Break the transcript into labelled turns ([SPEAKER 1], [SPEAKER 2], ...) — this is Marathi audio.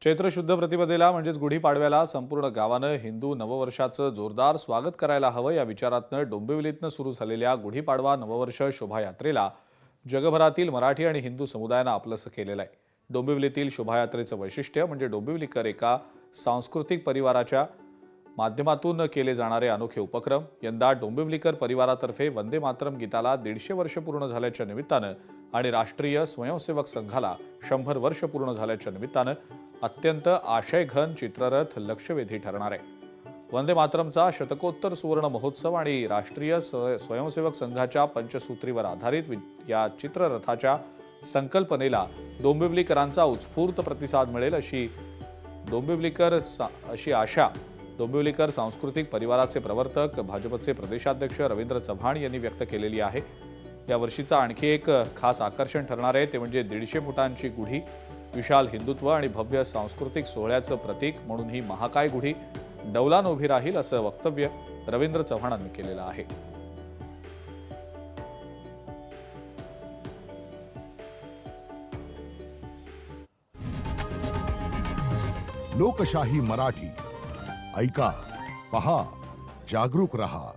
[SPEAKER 1] चैत्र शुद्ध प्रतिपदेला म्हणजेच गुढीपाडव्याला संपूर्ण गावानं हिंदू नववर्षाचं जोरदार स्वागत करायला हवं या विचारातनं डोंबिवलीतनं सुरू झालेल्या गुढीपाडवा नववर्ष शोभायात्रेला जगभरातील मराठी आणि हिंदू समुदायानं आपलंसं केलेलं आहे। डोंबिवलीतील शोभायात्रेचं वैशिष्ट्य म्हणजे डोंबिवलीकर एका सांस्कृतिक परिवाराच्या माध्यमातून केले जाणारे अनोखे उपक्रम। यंदा डोंबिवलीकर परिवारातर्फे वंदे मातरम गीताला 150 वर्ष पूर्ण झाल्याच्या निमित्तानं आणि राष्ट्रीय स्वयंसेवक संघाला 100 वर्ष पूर्ण झाल्याच्या निमित्तानं अत्यंत आशयघन चित्ररथ लक्षवेधी ठरणार आहे। वंदे मातरमचा शतकोत्तर सुवर्ण महोत्सव आणि राष्ट्रीय स्वयंसेवक संघाच्या पंचसूत्रीवर आधारित या चित्ररथाच्या संकल्पनेला डोंबिवलीकरांचा उत्स्फूर्त प्रतिसाद मिळेल अशी आशा डोंबिवलीकर सांस्कृतिक परिवाराचे प्रवर्तक भाजपचे प्रदेशाध्यक्ष रवींद्र चव्हाण यांनी व्यक्त केलेली आहे। या वर्षीचा आणखी एक खास आकर्षण ठरणार आहे ते म्हणजे 150 फुटांची गुढी, विशाल हिंदुत्व आणि भव्य सांस्कृतिक सोहळ्याचं प्रतीक म्हणून ही महाकाय गुढी डौलान उभी राहील असं वक्तव्य रवींद्र चव्हाणांनी केलेलं आहे।
[SPEAKER 2] लोकशाही मराठी ऐका, पहा, जागरूक रहा।